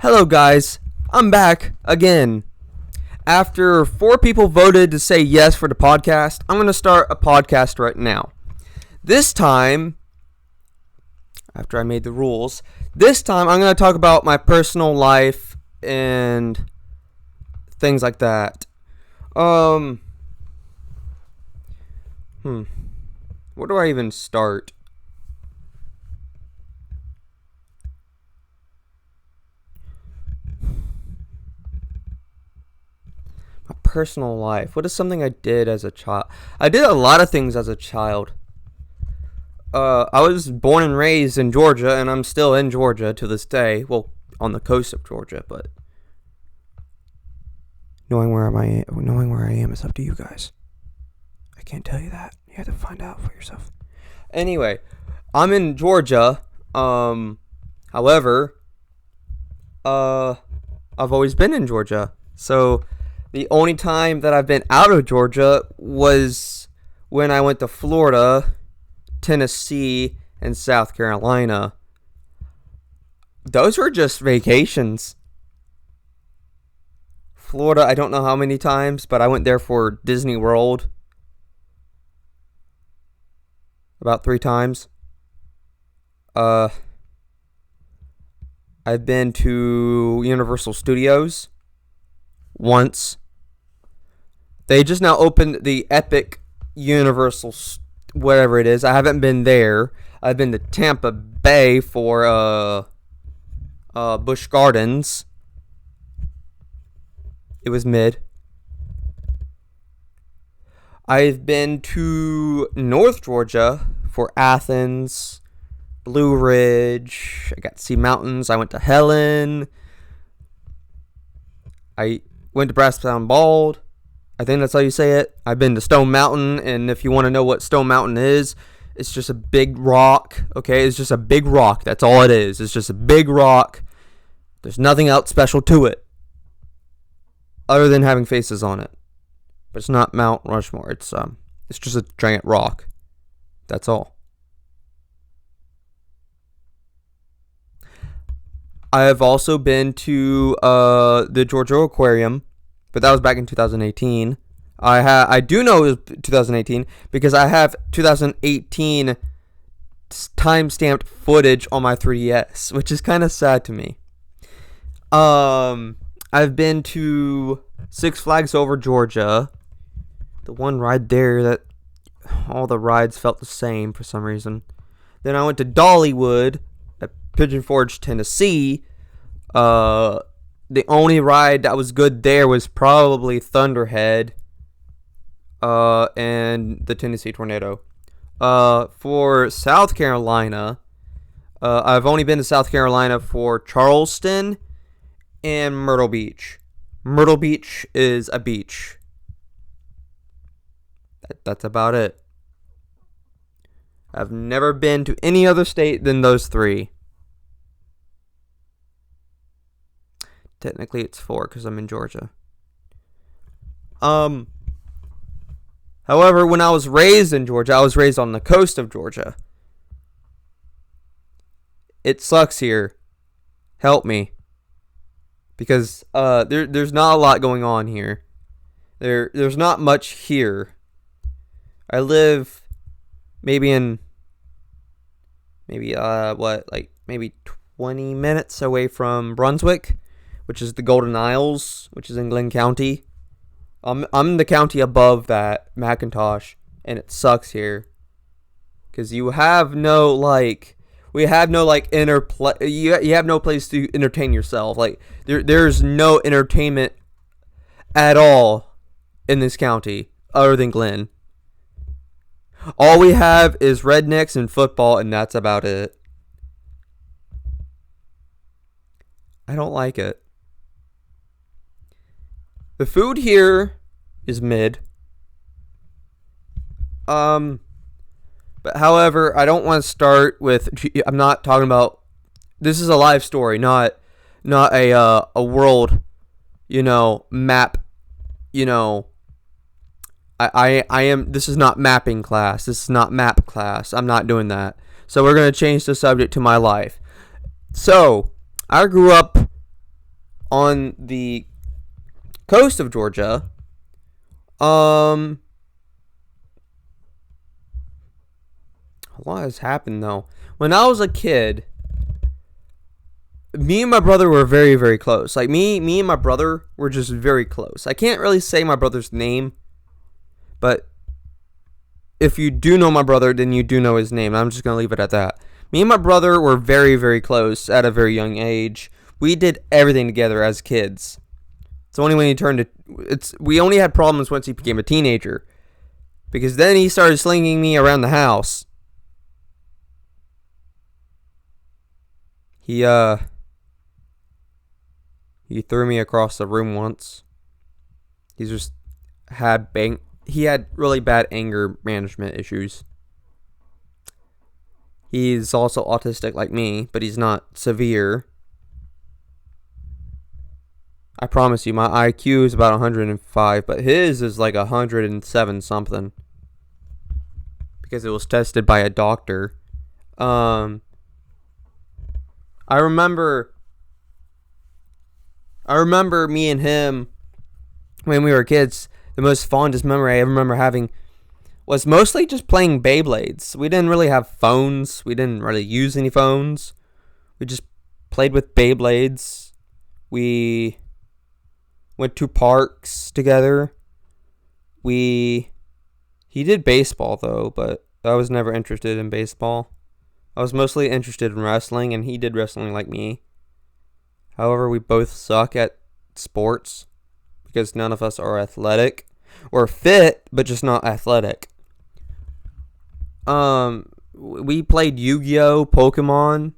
Hello guys, I'm back again. After 4 people voted to say yes for the podcast, I'm going to start a podcast right now. This time, after I made the rules, I'm going to talk about my personal life and things like that. Where do I even start? My personal life. What is something I did as a child? I did a lot of things as a child. I was born and raised in Georgia, and I'm still in Georgia to this day. Well, on the coast of Georgia, but knowing where I am is up to you guys. I can't tell you that. You have to find out for yourself. Anyway, I'm in Georgia. However, I've always been in Georgia. So the only time that I've been out of Georgia was when I went to Florida, Tennessee, and South Carolina. Those were just vacations. Florida, I don't know how many times, but I went there for Disney World about 3 times. I've been to Universal Studios once. They just now opened the Epic Universal whatever it is. I haven't been there. I've been to Tampa Bay for Busch Gardens. It was mid. I've been to North Georgia for Athens, Blue Ridge. I got to see mountains. I went to Helen. I went to Brass Town Bald. I think that's how you say it. I've been to Stone Mountain, and if you want to know what Stone Mountain is, it's just a big rock, okay? It's just a big rock. That's all it is. It's just a big rock. There's nothing else special to it other than having faces on it. But it's not Mount Rushmore. It's just a giant rock. That's all. I have also been to the Georgia Aquarium, but that was back in 2018. I do know it was 2018 because I have 2018 time-stamped footage on my 3DS, which is kind of sad to me. I've been to Six Flags Over Georgia. The one ride there that all the rides felt the same for some reason. Then I went to Dollywood at Pigeon Forge, Tennessee. The only ride that was good there was probably Thunderhead and the Tennessee Tornado. For South Carolina, I've only been to South Carolina for Charleston and Myrtle Beach. Myrtle Beach is a beach. That's about it. I've never been to any other state than those 3. Technically, it's 4 because I'm in Georgia. However, when I was raised in Georgia, I was raised on the coast of Georgia. It sucks here. Help me. Because there's not a lot going on here. There's not much here. I live maybe 20 minutes away from Brunswick, which is the Golden Isles, which is in Glenn County. I'm in the county above that, McIntosh, and it sucks here. Because you have no, you have no place to entertain yourself. There's no entertainment at all in this county, other than Glenn. All we have is rednecks and football, and that's about it. I don't like it. The food here is mid. But however, I don't want to start with. I'm not talking about. This is a live story, not a world, map. I am. This is not mapping class. This is not map class. I'm not doing that. So we're gonna change the subject to my life. So I grew up on the coast of Georgia. A lot has happened though. When I was a kid, me and my brother were very, very close. Like me and my brother were just very close. I can't really say my brother's name, but if you do know my brother, then you do know his name. I'm just gonna leave it at that. Me and my brother were very, very close at a very young age. We did everything together as kids. It's only when he we only had problems once he became a teenager, because then he started slinging me around the house. He threw me across the room once. He had really bad anger management issues. He's also autistic like me, but he's not severe. I promise you, my IQ is about 105, but his is like 107 something. Because it was tested by a doctor. I remember me and him, when we were kids, the most fondest memory I ever remember having was mostly just playing Beyblades. We didn't really have phones. We didn't really use any phones. We just played with Beyblades. We went to parks together. He did baseball though, but I was never interested in baseball. I was mostly interested in wrestling, and he did wrestling like me. However, we both suck at sports because none of us are athletic. We're fit, but just not athletic. We played Yu-Gi-Oh, Pokemon.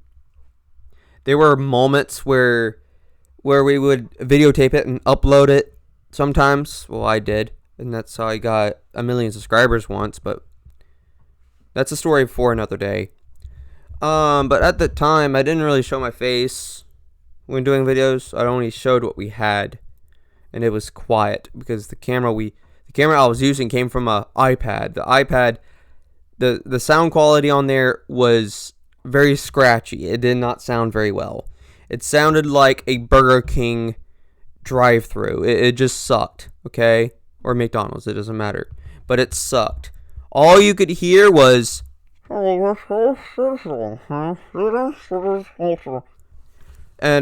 There were moments where we would videotape it and upload it sometimes. Well, I did, and that's how I got 1 million subscribers once, but that's a story for another day. But at the time, I didn't really show my face when doing videos. I only showed what we had, and it was quiet because the camera I was using came from an iPad. The iPad, the sound quality on there was very scratchy. It did not sound very well. It sounded like a Burger King drive-thru. It just sucked, okay? Or McDonald's, it doesn't matter. But it sucked. All you could hear was... And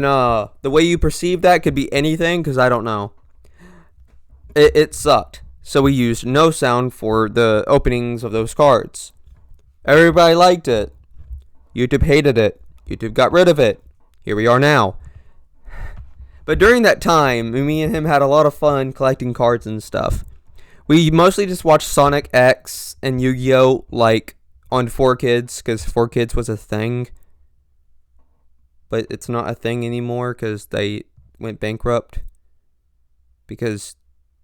the way you perceive that could be anything, because I don't know. It sucked. So we used no sound for the openings of those cards. Everybody liked it. YouTube hated it. YouTube got rid of it. Here we are now. But during that time, me and him had a lot of fun collecting cards and stuff. We mostly just watched Sonic X and Yu-Gi-Oh! Like on 4Kids, because 4Kids was a thing. But it's not a thing anymore because they went bankrupt. Because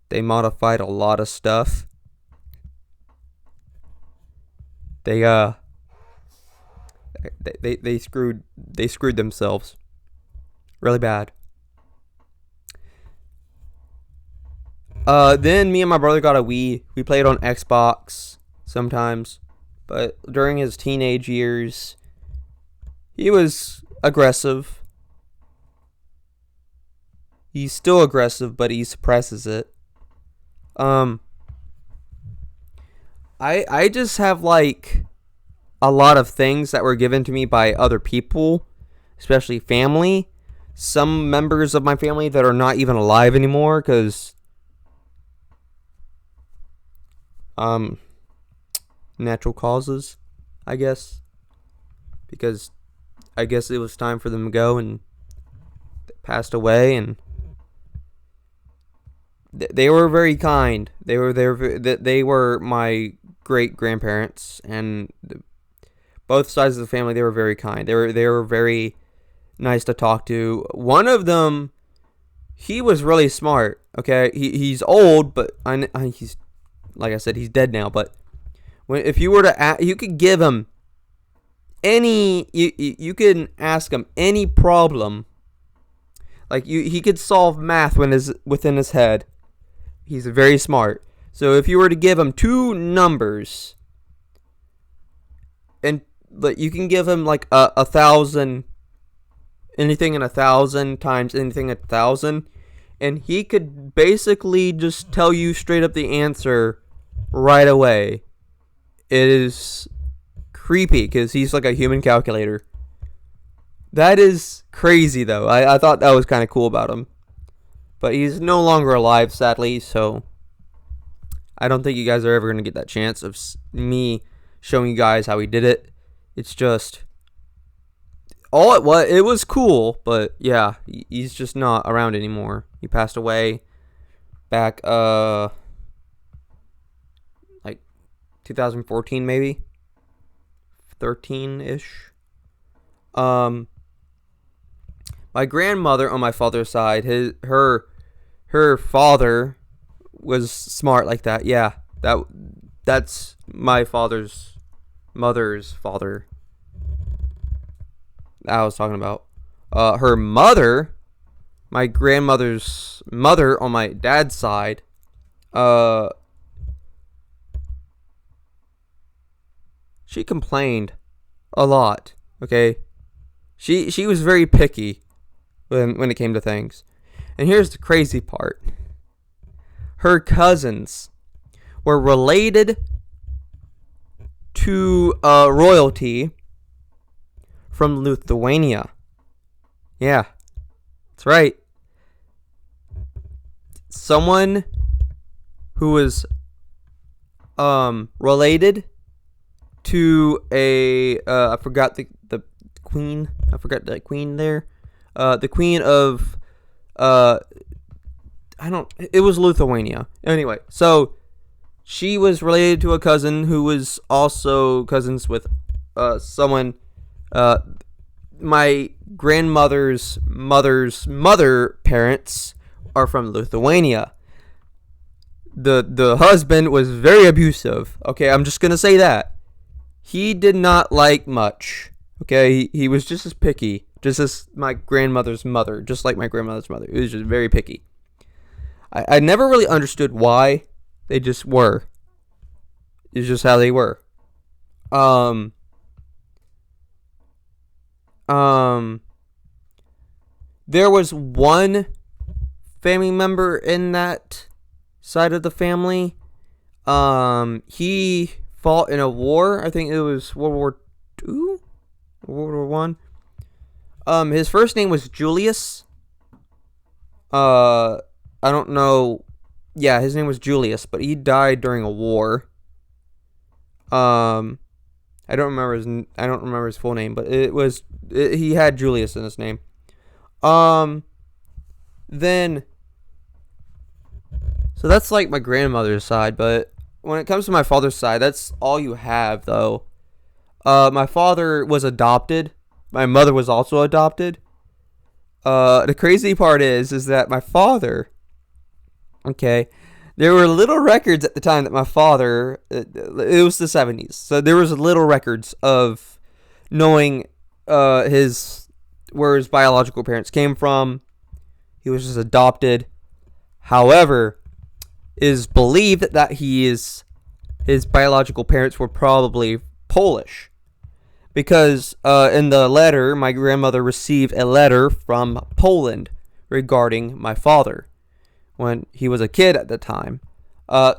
they modified a lot of stuff. They screwed themselves really bad. Then me and my brother got a Wii. We played on Xbox sometimes, but during his teenage years, he was aggressive. He's still aggressive, but he suppresses it. I just have like a lot of things that were given to me by other people, especially family. Some members of my family that are not even alive anymore because natural causes, I guess. Because I guess it was time for them to go, and they passed away, and they were very kind. They were my great grandparents, and both sides of the family. They were very kind. They were very nice to talk to. One of them, he was really smart. Okay, he's old, but he's, like I said, he's dead now. But if you were to you could give him any, you can ask him any problem. Like he could solve math within his head. He's very smart. So if you were to give him two numbers, but you can give him like 1,000 anything in 1,000 times anything in 1,000, and he could basically just tell you straight up the answer right away. It is creepy because he's like a human calculator. That is crazy, though. I thought that was kind of cool about him. But he's no longer alive, sadly, so I don't think you guys are ever going to get that chance of me showing you guys how he did it. It's just, it was cool, but yeah, he's just not around anymore. He passed away back, like 2014 maybe, 13-ish. My grandmother on my father's side, her father was smart like that. Yeah, that's my father's mother's father that I was talking about. Her mother, my grandmother's mother on my dad's side, she complained a lot. Okay, she was very picky when it came to things. And here's the crazy part. Her cousins were related to royalty from Lithuania. Yeah, that's right. Someone who was related to I forgot the queen. I forgot the queen there. The queen of it was Lithuania. Anyway, so she was related to a cousin who was also cousins with someone. My grandmother's mother's mother parents are from Lithuania. The husband was very abusive. Okay, I'm just gonna say that. He did not like much. Okay, he was just as picky, just as my grandmother's mother, just like my grandmother's mother. He was just very picky. I never really understood why. They just were. It's just how they were. There was one family member in that side of the family. He fought in a war. I think it was World War II? World War One. His first name was Julius. I don't know. Yeah, his name was Julius, but he died during a war. I don't remember his full name, but he had Julius in his name. Then, so that's like my grandmother's side, but when it comes to my father's side, that's all you have, though. My father was adopted. My mother was also adopted. The crazy part is that my father, okay, there were little records at the time that my father, it was the 70s, so there was little records of knowing where his biological parents came from. He was just adopted. However, it is believed that his biological parents were probably Polish. Because in the letter, my grandmother received a letter from Poland regarding my father when he was a kid at the time.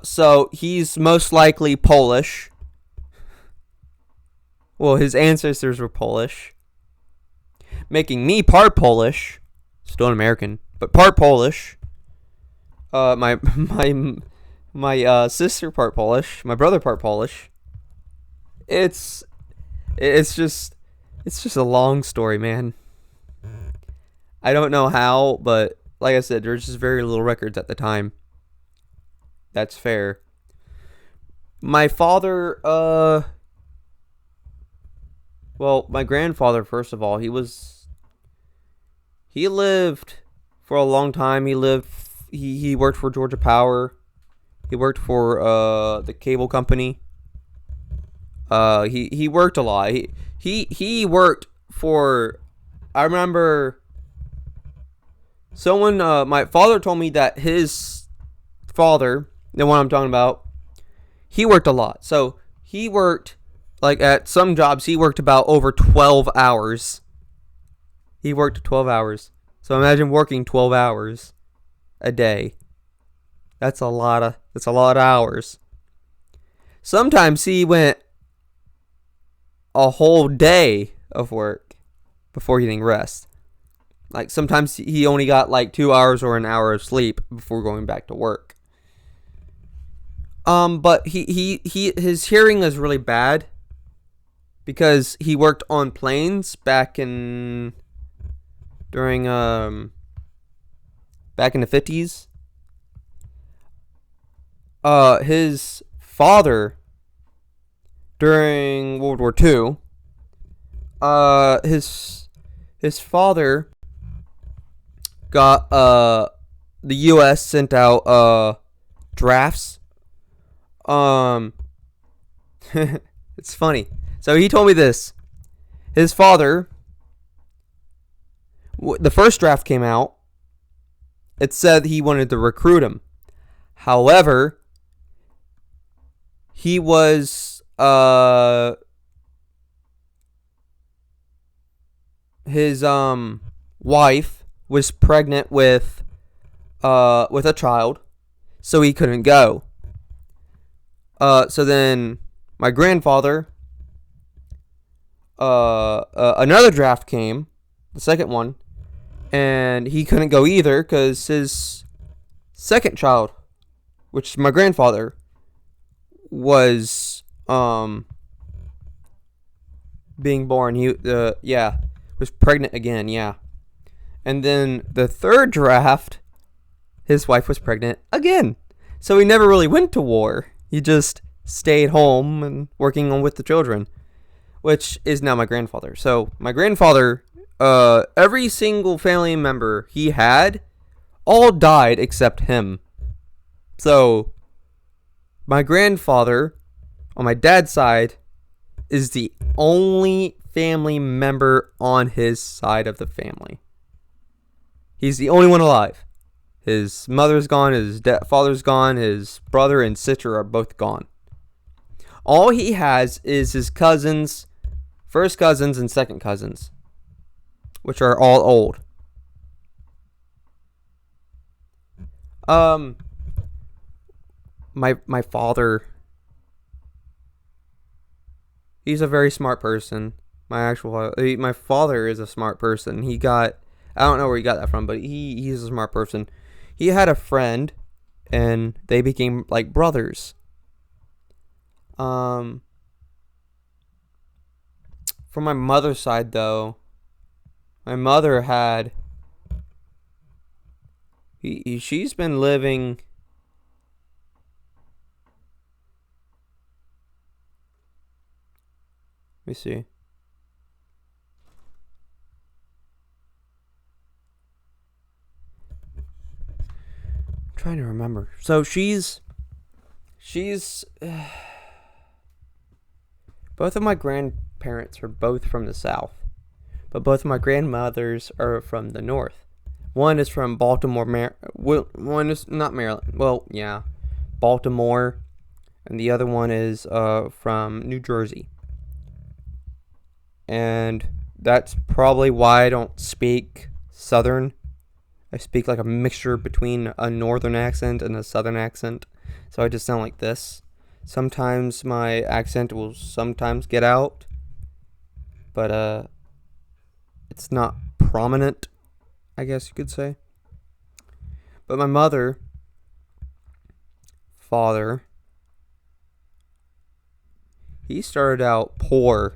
So he's most likely Polish. Well, his ancestors were Polish, making me part Polish, still an American, but part Polish. My sister part Polish, my brother part Polish. It's just a long story, man. I don't know how, but like I said, there's just very little records at the time. That's fair. My father, my grandfather, first of all, he lived for a long time. He worked for Georgia Power. He worked for the cable company. He worked a lot. He worked for, I remember someone, my father told me that his father, the one I'm talking about, he worked a lot. So he worked, like at some jobs, he worked about over 12 hours. He worked 12 hours. So imagine working 12 hours a day. That's a lot of hours. Sometimes he went a whole day of work before getting rest. Like sometimes he only got like 2 hours or an hour of sleep before going back to work. But his hearing is really bad because he worked on planes back in the 50s. His father during World War II, his father got the U.S. sent out drafts. It's funny. So he told me this. His father, the first draft came out. It said he wanted to recruit him. However, he was his wife was pregnant with a child, so he couldn't go. So then my grandfather, another draft came, the second one, and he couldn't go either because his second child, which is my grandfather, was being born. He was pregnant again, And then the third draft, his wife was pregnant again. So he never really went to war. He just stayed home and working on with the children, which is now my grandfather. So my grandfather, every single family member he had, all died except him. So my grandfather, on my dad's side, is the only family member on his side of the family. He's the only one alive. His mother's gone, his father's gone, his brother and sister are both gone. All he has is his cousins, first cousins and second cousins, which are all old. My father, he's a very smart person. My father is a smart person. I don't know where he got that from, but he's a smart person. He had a friend, and they became like brothers. From my mother's side, though, my mother had. She's been living. Let me see. Trying to remember. So she's both of my grandparents are both from the South, but both of my grandmothers are from the North. One is from Baltimore, one is not Maryland. Well, yeah, Baltimore, and the other one is from New Jersey. And that's probably why I don't speak Southern. I speak like a mixture between a Northern accent and a Southern accent. So I just sound like this. Sometimes my accent will sometimes get out. But it's not prominent, I guess you could say. But my father, he started out poor.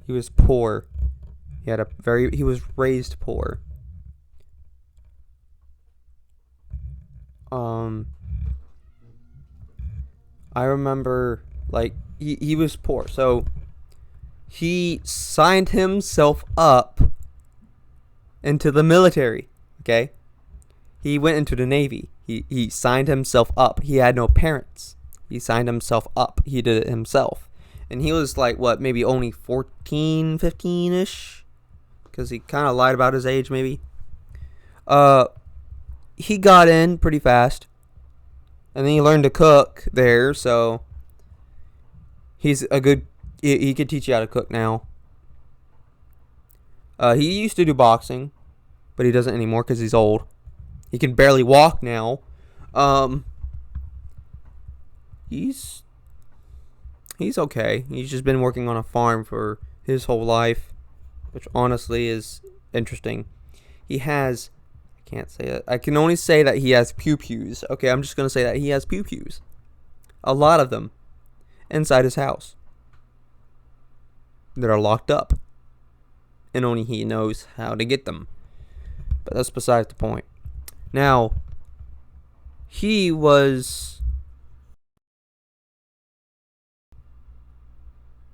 He was poor. He was raised poor. I remember, like, he was poor, so he signed himself up into the military, okay? He went into the Navy. He signed himself up. He had no parents. He signed himself up. He did it himself. And he was, like, maybe only 14, 15-ish? Because he kind of lied about his age, maybe. He got in pretty fast. And then he learned to cook there, so he could teach you how to cook now. He used to do boxing, but he doesn't anymore because he's old. He can barely walk now. He's okay. He's just been working on a farm for his whole life, which honestly is interesting. He has, I can't say it. I can only say that he has pew-pews. Okay, I'm just going to say that he has pew-pews. A lot of them inside his house that are locked up. And only he knows how to get them. But that's besides the point. Now, he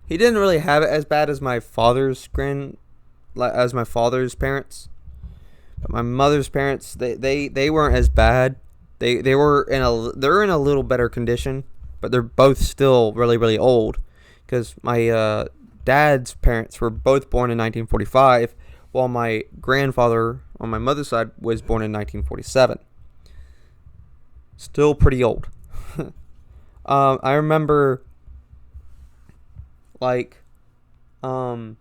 didn't really have it as bad as my father's parents. But my mother's parents, they weren't as bad. They're in a little better condition, but they're both still really, really old. Because my dad's parents were both born in 1945, while my grandfather on my mother's side was born in 1947. Still pretty old. I remember, working on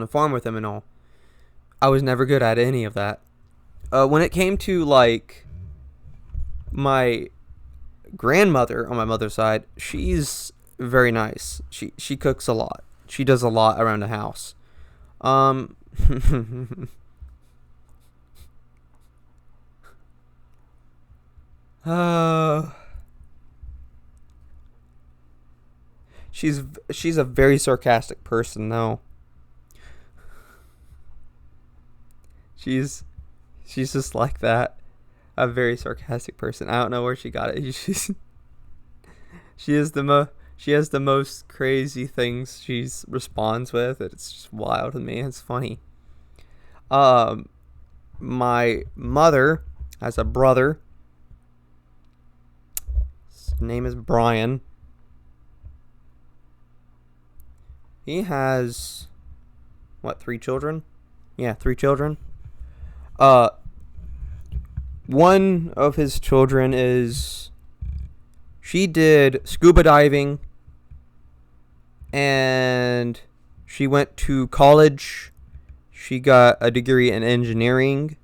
the farm with him and all. I was never good at any of that. When it came to, my grandmother on my mother's side, she's very nice. She cooks a lot. She does a lot around the house. She's a very sarcastic person, though. She's just like that. A very sarcastic person. I don't know where she got it. She has the most crazy things she responds with. It's just wild to me. It's funny. My mother has a brother. His name is Brian. He has, 3 children? Yeah, 3 children. One of his children she did scuba diving, and she went to college. She got a degree in engineering.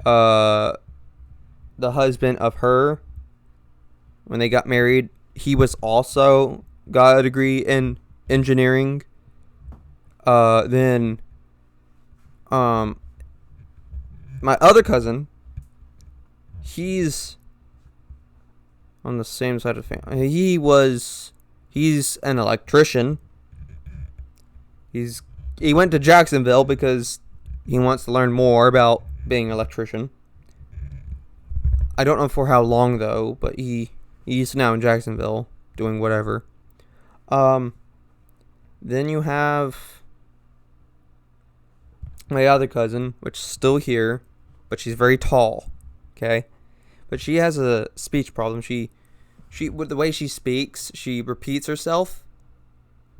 The husband of her, when they got married, he was also got a degree in engineering. Then my other cousin, he's on the same side of the family. He's an electrician. He went to Jacksonville because he wants to learn more about being an electrician. I don't know for how long though, but he's now in Jacksonville doing whatever. Then you have my other cousin, which is still here, but she's very tall. Okay, but she has a speech problem. She with the way she speaks, she repeats herself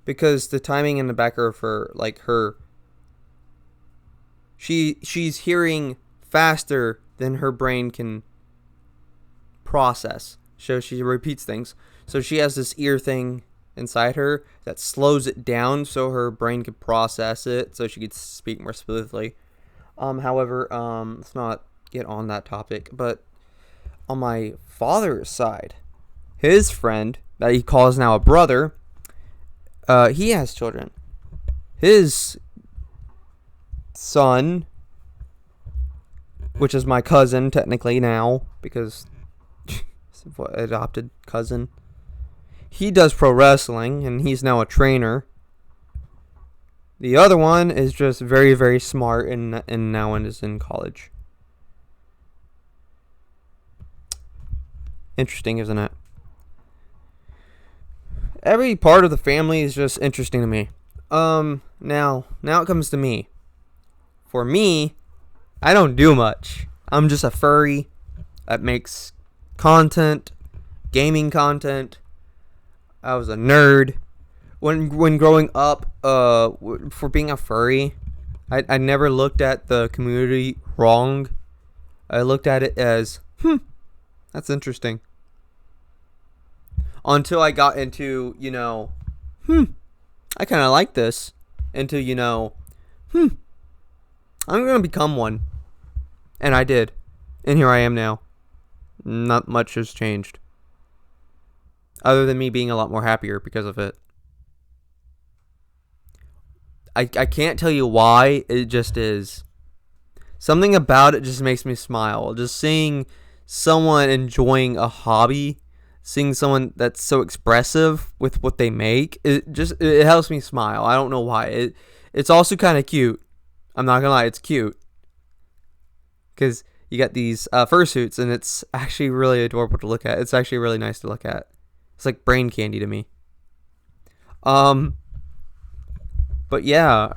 because the timing in the back of she's hearing faster than her brain can process. So she repeats things. So she has this ear thing inside her that slows it down so her brain can process it so she could speak more smoothly. However, let's not get on that topic, but on my father's side, his friend that he calls now a brother, he has children. His son, which is my cousin technically now because adopted cousin, he does pro wrestling and he's now a trainer. The other one is just very, very smart and now is in college. Interesting, isn't it? Every part of the family is just interesting to me. Now it comes to me. For me, I don't do much. I'm just a furry that makes content, gaming content. I was a nerd. When growing up, for being a furry, I never looked at the community wrong. I looked at it as, that's interesting. Until I got into, I kind of like this. into, I'm going to become one. And I did. And here I am now. Not much has changed. Other than me being a lot more happier because of it. I can't tell you why, it just is. Something about it just makes me smile. Just seeing someone enjoying a hobby, seeing someone that's so expressive with what they make, it helps me smile. I don't know why. It's also kind of cute. I'm not gonna lie, it's cute. Because you got these fursuits, and it's actually really adorable to look at. It's actually really nice to look at. It's like brain candy to me. But yeah,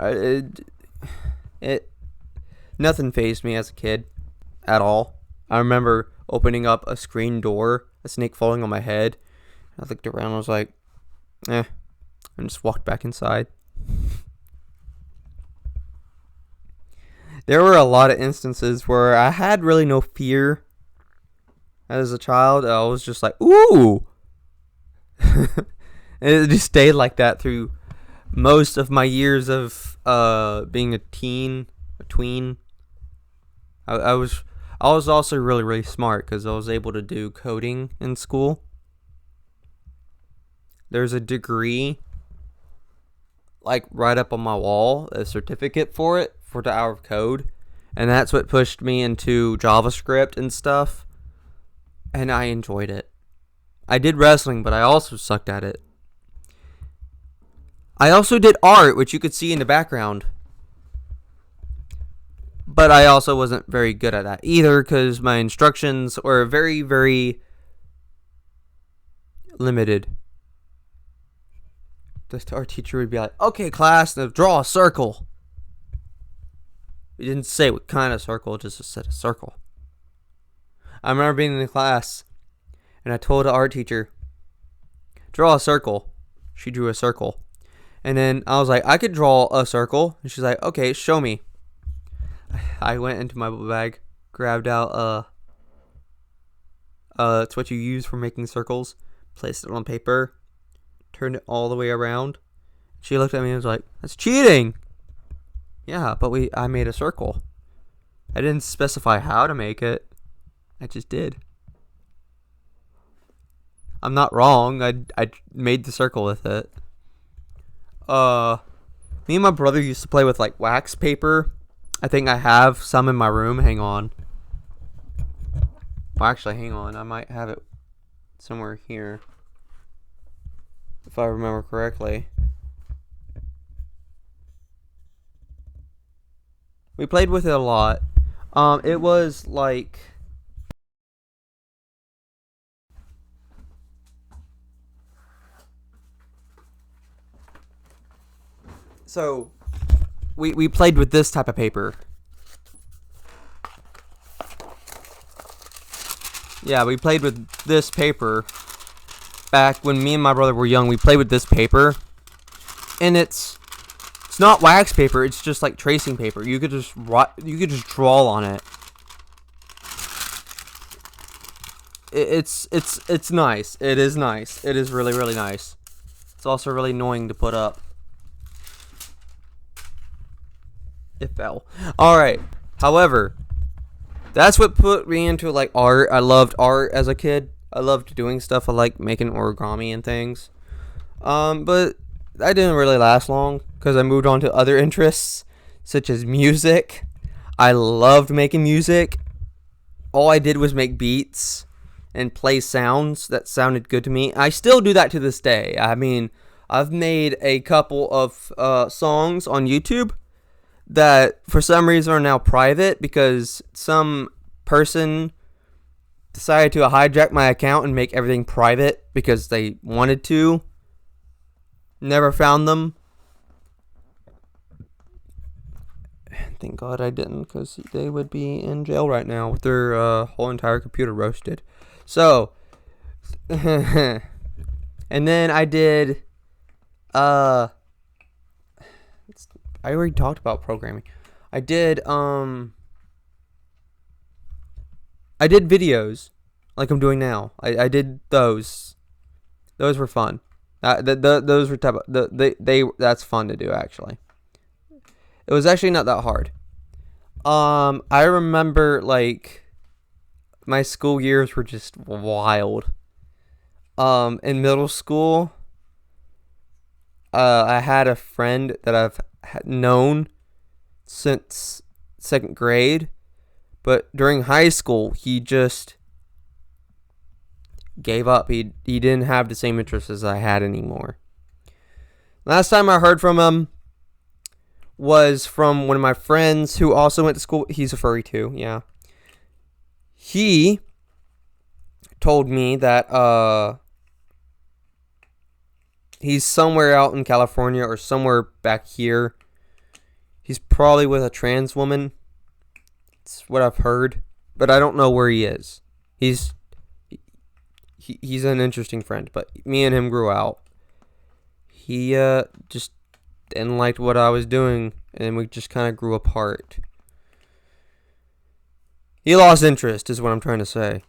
nothing fazed me as a kid at all. I remember opening up a screen door, a snake falling on my head. I looked around and I was like, and just walked back inside. There were a lot of instances where I had really no fear as a child. I was just like, ooh! And it just stayed like that through most of my years of being a tween. I was also really, really smart because I was able to do coding in school. There's a degree like right up on my wall, a certificate for the hour of code, and that's what pushed me into JavaScript and stuff, and I enjoyed it. I did wrestling, but I also sucked at it. I also did art, which you could see in the background. But I also wasn't very good at that either because my instructions were very, very limited. Our teacher would be like, okay, class, now draw a circle. We didn't say what kind of circle, just said a circle. I remember being in the class, and I told the art teacher, draw a circle. She drew a circle. And then I was like, I could draw a circle. And she's like, okay, show me. I went into my bag, grabbed out, it's what you use for making circles, placed it on paper, turned it all the way around. She looked at me and was like, that's cheating. Yeah, but I made a circle. I didn't specify how to make it. I just did. I'm not wrong. I made the circle with it. Me and my brother used to play with like wax paper. I think I have some in my room. Hang on. Well, actually, hang on. I might have it somewhere here, if I remember correctly. We played with it a lot. It was like... So, we played with this type of paper. Yeah, we played with this paper. Back when me and my brother were young, we played with this paper. And it's not wax paper, it's just like tracing paper. You could just draw on it. It's nice. It is nice. It is really, really nice. It's also really annoying to put up. It fell. Alright. However, that's what put me into like art. I loved art as a kid. I loved doing stuff. I like making origami and things. But that didn't really last long because I moved on to other interests such as music. I loved making music. All I did was make beats and play sounds that sounded good to me. I still do that to this day. I mean, I've made a couple of songs on YouTube that for some reason are now private because some person decided to hijack my account and make everything private because they wanted to. Never found them. Thank God I didn't, because they would be in jail right now with their whole entire computer roasted. So, and then I did, I already talked about programming. I did videos like I'm doing now. I did those. Those were fun. Those were that's fun to do actually. It was actually not that hard. I remember, like, my school years were just wild. In middle school, I had a friend that I've known since 2nd grade, but during high school, he just gave up. He didn't have the same interests as I had anymore. Last time I heard from him was from one of my friends who also went to school. He's a furry too, yeah. He told me that he's somewhere out in California or somewhere back here. He's probably with a trans woman. It's what I've heard, but I don't know where he is. He's an interesting friend, but me and him grew out. He just didn't like what I was doing, and we just kind of grew apart. He lost interest, is what I'm trying to say.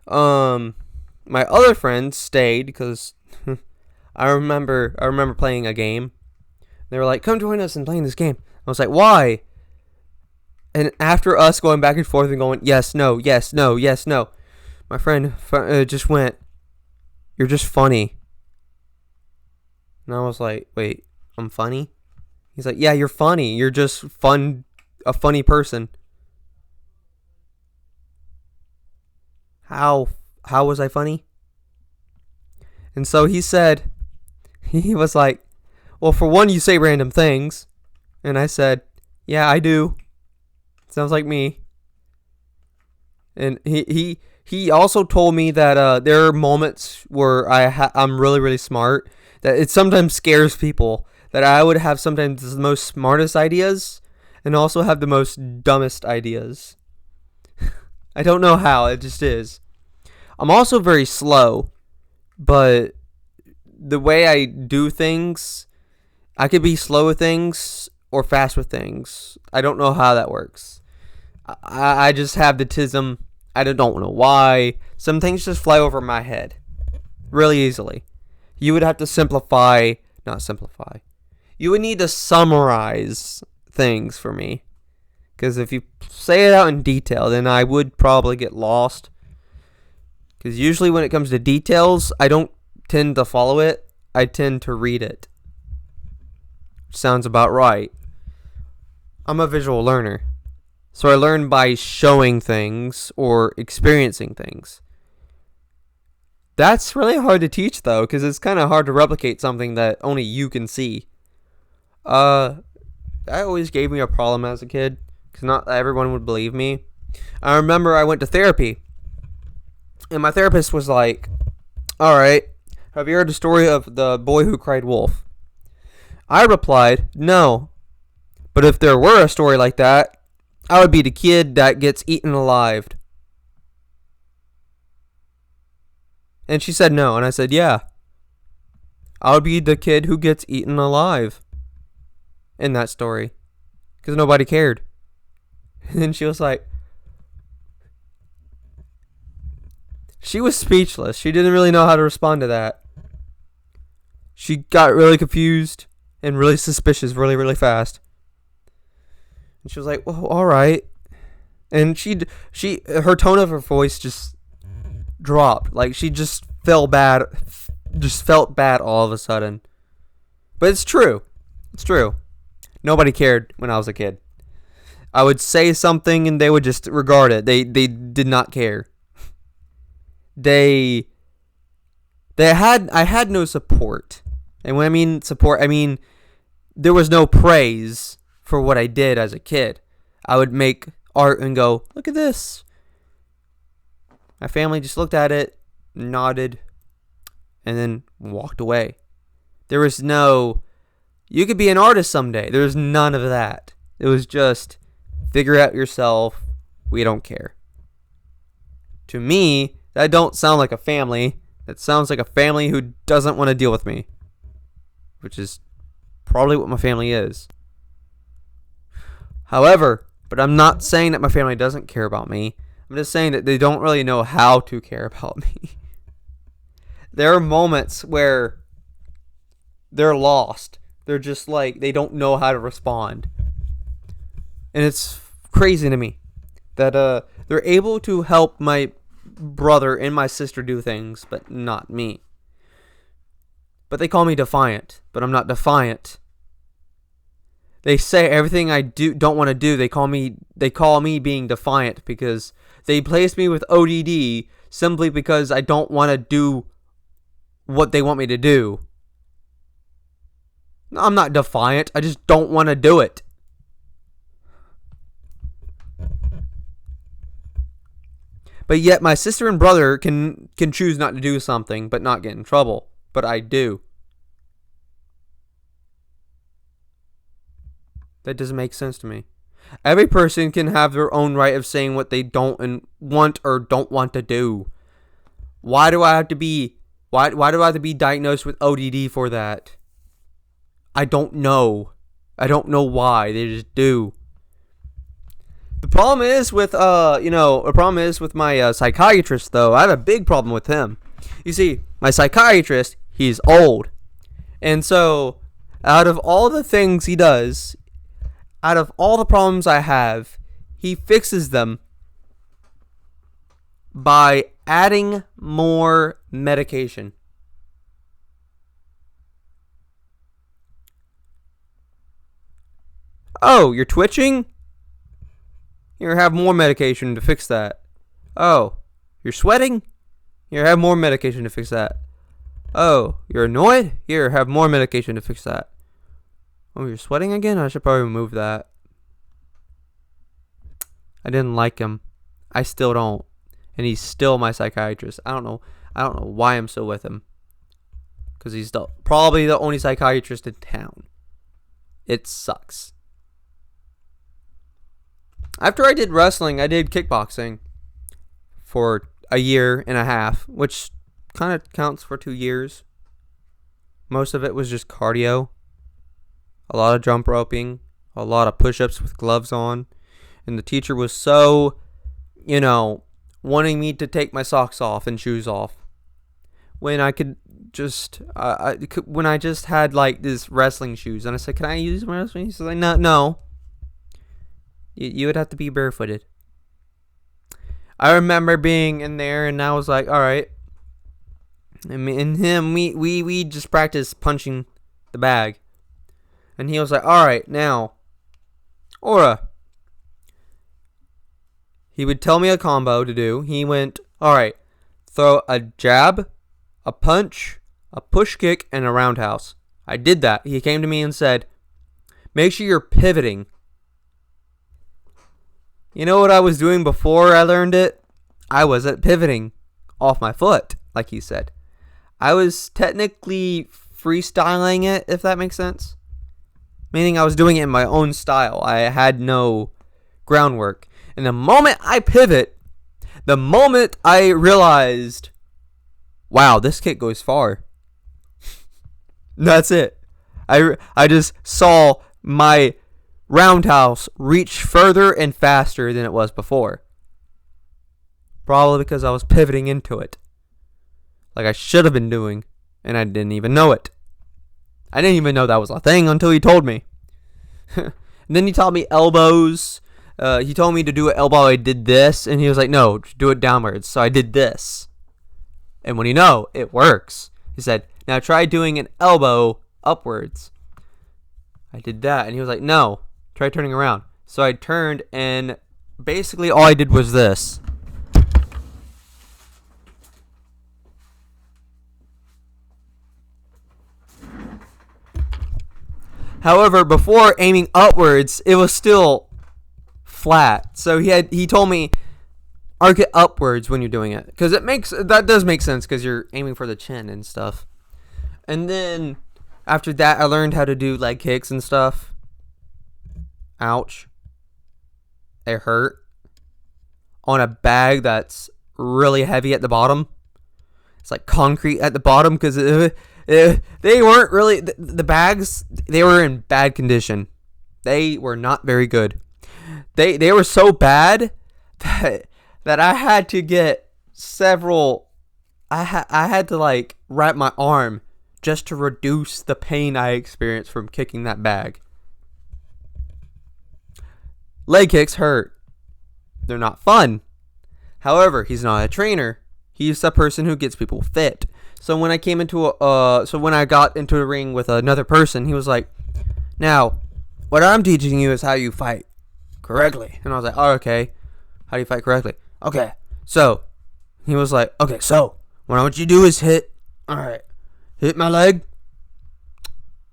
My other friends stayed because I remember playing a game. They were like, "Come join us in playing this game." I was like, "Why?" And after us going back and forth and going, "Yes, no, yes, no, yes, no," my friend just went, "You're just funny." And I was like, "Wait, I'm funny?" He's like, "Yeah, you're funny. You're just a funny person." How was I funny? And so he said, he was like, "Well, for one, you say random things." And I said, "Yeah, I do. Sounds like me." And he also told me that there are moments where I'm really, really smart, that it sometimes scares people, that I would have sometimes the most smartest ideas and also have the most dumbest ideas. I don't know how, it just is. I'm also very slow, but the way I do things, I could be slow with things or fast with things. I don't know how that works. I just have the tism. I don't know why. Some things just fly over my head really easily. You would have to not simplify. You would need to summarize things for me. Because if you say it out in detail, then I would probably get lost. Because usually when it comes to details, I don't tend to follow it. I tend to read it. Sounds about right. I'm a visual learner. So I learn by showing things or experiencing things. That's really hard to teach, though, because it's kind of hard to replicate something that only you can see. That always gave me a problem as a kid, because not everyone would believe me. I remember I went to therapy, and my therapist was like, "All right, have you heard the story of the boy who cried wolf?" I replied, "No, but if there were a story like that, I would be the kid that gets eaten alive." And she said no, and I said, "Yeah, I would be the kid who gets eaten alive in that story, because nobody cared." And then she was like, she was speechless. She didn't really know how to respond to that. She got really confused and really suspicious really, really fast. And she was like, "Well, all right." And her tone of her voice just dropped. Like, she just felt bad all of a sudden. But it's true. It's true. Nobody cared when I was a kid. I would say something and they would just regard it. They did not care. I had no support. And when I mean support, I mean there was no praise for what I did as a kid. I would make art and go, "Look at this." My family just looked at it, nodded, and then walked away. There was no, "You could be an artist someday." There was none of that. It was just, figure it out yourself. We don't care. To me, that don't sound like a family. That sounds like a family who doesn't want to deal with me. Which is probably what my family is. However, but I'm not saying that my family doesn't care about me. I'm just saying that they don't really know how to care about me. There are moments where they're lost. They're just like, they don't know how to respond. And it's crazy to me that they're able to help my brother and my sister do things, but not me. But they call me defiant, but I'm not defiant. They say everything I don't want to do. They call me being defiant because they place me with ODD simply because I don't want to do what they want me to do. I'm not defiant. I just don't want to do it. But yet my sister and brother can choose not to do something but not get in trouble. But I do. That doesn't make sense to me. Every person can have their own right of saying what they don't want or don't want to do. Why do I have to be diagnosed with ODD for that? I don't know. I don't know why. They just do. The problem is with my psychiatrist though. I have a big problem with him. You see, my psychiatrist, he's old. And so out of all the things he does, out of all the problems I have, he fixes them by adding more medication. Oh, you're twitching? Here, have more medication to fix that. Oh, you're sweating? Here, have more medication to fix that. Oh, you're annoyed? Here, have more medication to fix that. Oh, you're sweating again? I should probably remove that. I didn't like him. I still don't. And he's still my psychiatrist. I don't know why I'm still with him. Because he's probably the only psychiatrist in town. It sucks. After I did wrestling, I did kickboxing for a year and a half, which kind of counts for 2 years. Most of it was just cardio. A lot of jump roping, a lot of push-ups with gloves on. And the teacher was so, wanting me to take my socks off and shoes off. When I could just, when I just had like this wrestling shoes. And I said, can I use my wrestling shoes? He's like, no. You would have to be barefooted. I remember being in there and I was like, all right. And me and him, we just practiced punching the bag. And he was like, all right, now, Aura. He would tell me a combo to do. He went, all right, throw a jab, a punch, a push kick, and a roundhouse. I did that. He came to me and said, make sure you're pivoting. You know what I was doing before I learned it? I wasn't pivoting off my foot, like he said. I was technically freestyling it, if that makes sense. Meaning I was doing it in my own style. I had no groundwork. And the moment I pivot, the moment I realized, wow, this kick goes far. That's it. I just saw my roundhouse reach further and faster than it was before. Probably because I was pivoting into it. Like I should have been doing. And I didn't even know it. I didn't even know that was a thing until he told me. And then he taught me elbows. He told me to do an elbow. I did this. And he was like, no, do it downwards. So I did this. And when you know, it works. He said, now try doing an elbow upwards. I did that. And he was like, no, try turning around. So I turned and basically all I did was this. However, before aiming upwards, it was still flat. So he told me arc it upwards when you're doing it, because that does make sense because you're aiming for the chin and stuff. And then after that, I learned how to do leg kicks and stuff. Ouch. It hurt. On a bag that's really heavy at the bottom. It's like concrete at the bottom because they weren't really, the bags, they were in bad condition. They were not very good. They were so bad that I had to get several, I had to like wrap my arm just to reduce the pain I experienced from kicking that bag. leg kicks hurt. They're not fun. However, he's not a trainer. He's a person who gets people fit. So when I came into when I got into a ring with another person, he was like, "Now, what I'm teaching you is how you fight correctly." And I was like, "Oh, okay. How do you fight correctly?" "Okay. So," he was like, "Okay, so what I want you to do is hit my leg."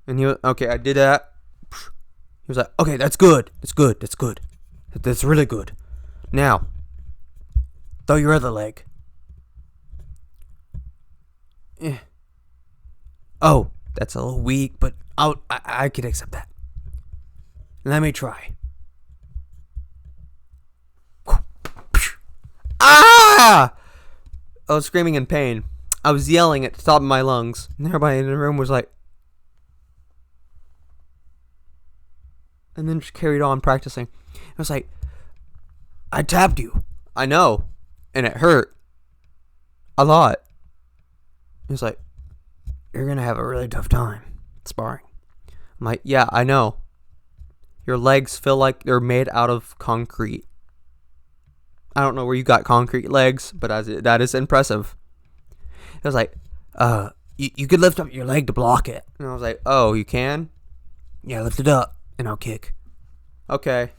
And he was, okay, I did that. He was like, "Okay, that's good. That's really good. Now, throw your other leg." Yeah. "Oh, that's a little weak, but I can accept that. Let me try." Ah! I was screaming in pain. I was yelling at the top of my lungs. And everybody in the room was like... And then just carried on practicing. I was like, "I tapped you." "I know. And it hurt. A lot." He was like, "You're going to have a really tough time sparring." I'm like, "Yeah, I know. Your legs feel like they're made out of concrete." I don't know where you got concrete legs, but that is impressive. He was like, you could lift up your leg to block it." And I was like, "Oh, you can?" "Yeah, lift it up, and I'll kick." "Okay."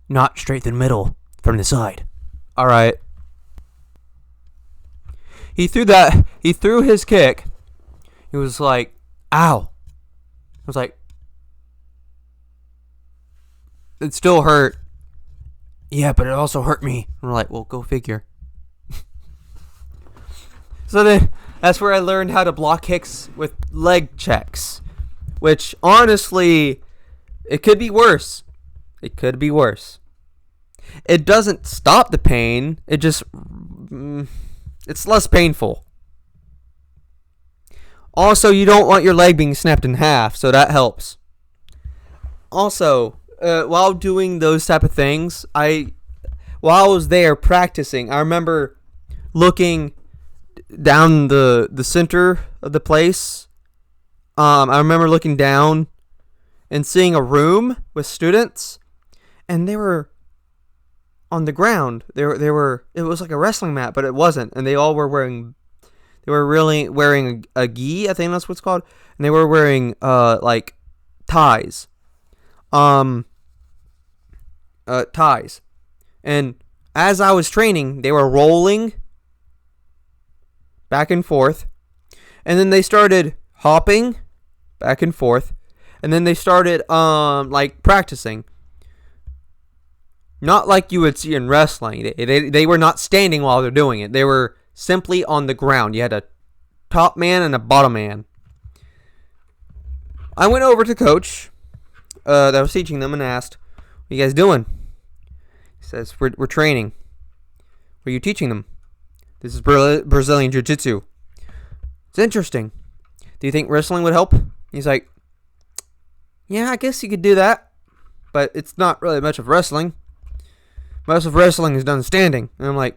"Not straight through the middle, from the side." "All right." He threw his kick. He was like, "Ow." I was like, "It still hurt." "Yeah, but it also hurt me." And we're like, "Well, go figure." So then, that's where I learned how to block kicks with leg checks. Which, honestly, it could be worse. It could be worse. It doesn't stop the pain. It just... it's less painful. Also, you don't want your leg being snapped in half, so that helps. Also, while doing those type of things, while I was there practicing, I remember looking down the center of the place. I remember looking down and seeing a room with students, and they were on the ground. They were. It was like a wrestling mat, but it wasn't, and they all were wearing. They were really wearing a gi, I think that's what it's called. And they were wearing like ties. Ties. And as I was training, they were rolling back and forth. And then they started hopping back and forth. And then they started like practicing. Not like you would see in wrestling. They were not standing while they're doing it. They were simply on the ground. You had a top man and a bottom man. I went over to coach that was teaching them and asked, "What are you guys doing?" He says, we're training." "What are you teaching them?" "This is Brazilian Jiu-Jitsu." "It's interesting. Do you think wrestling would help?" He's like, "Yeah, I guess you could do that. But it's not really much of wrestling. Most of wrestling is done standing." And I'm like,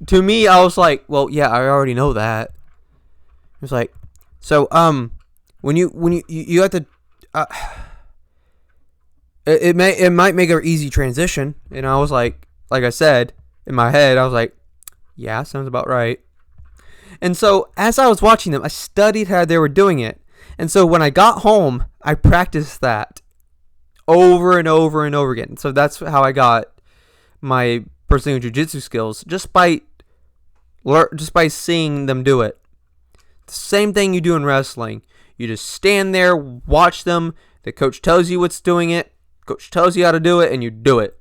to me, I was like, "Well, yeah, I already know that." He was like, "So, when you have to, it might make an easy transition." And I was like I said in my head, I was like, "Yeah, sounds about right." And so as I was watching them, I studied how they were doing it. And so when I got home, I practiced that over and over and over again. So that's how I got my Brazilian Jiu-Jitsu skills, just by seeing them do it. The same thing you do in wrestling. You just stand there, watch them. The coach tells you what's doing it. Coach tells you how to do it, and you do it.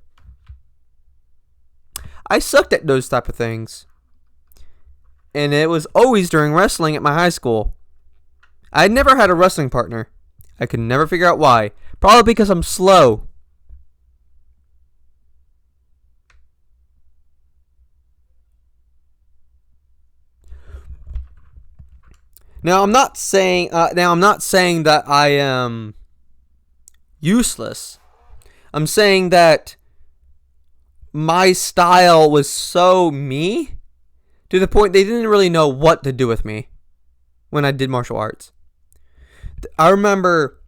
I sucked at those type of things. And it was always during wrestling at my high school. I never had a wrestling partner. I could never figure out why. Probably because I'm slow. Now I'm not saying that I am useless. I'm saying that my style was so me to the point they didn't really know what to do with me when I did martial arts. I remember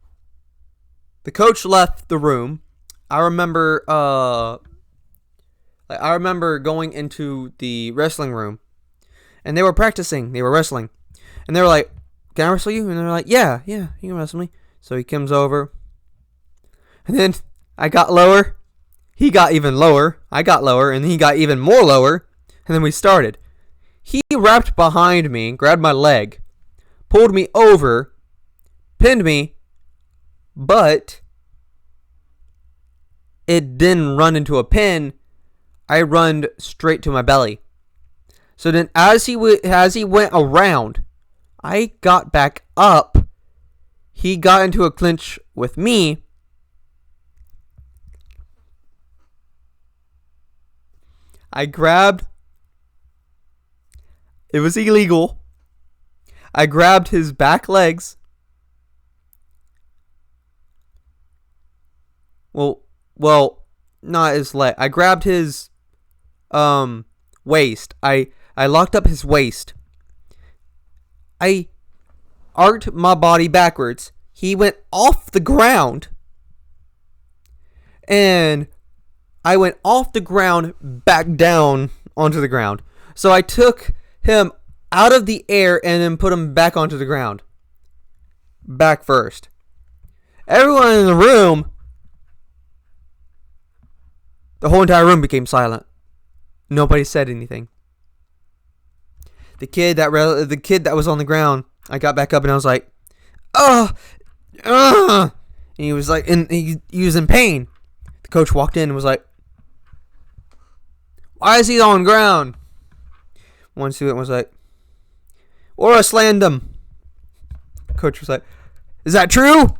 the coach left the room. I remember going into the wrestling room, and they were practicing. They were wrestling, and they were like, "Can I wrestle you?" And they're like, "Yeah, you can wrestle me." So he comes over, and then I got lower. He got even lower. I got lower, and he got even more lower, and then we started. He wrapped behind me, grabbed my leg, pulled me over, pinned me, but it didn't run into a pin. I run straight to my belly. So then as he went around, I got back up. He got into a clinch with me. I grabbed. It was illegal. I grabbed his back legs. Well, not his leg. I grabbed his waist. I locked up his waist. I arced my body backwards. He went off the ground. And I went off the ground back down onto the ground. So I took him out of the air and then put him back onto the ground. Back first. Everyone in the room, the whole entire room became silent. Nobody said anything. The kid that was on the ground, I got back up and I was like, and he was like, he was in pain. The coach walked in and was like, "Why is he on the ground?" One student was like, "Aura slammed him." Coach was like, "Is that true?"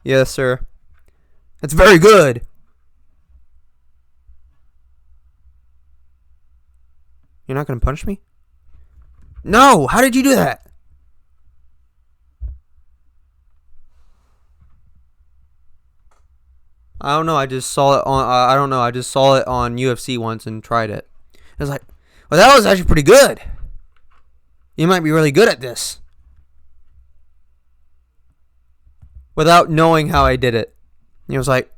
"Yes, sir." "That's very good." "You're not going to punish me?" "No, how did you do that?" "I don't know, I just saw it on I just saw it on UFC once and tried it." I was like, "Well, that was actually pretty good. You might be really good at this." Without knowing how I did it. He was like,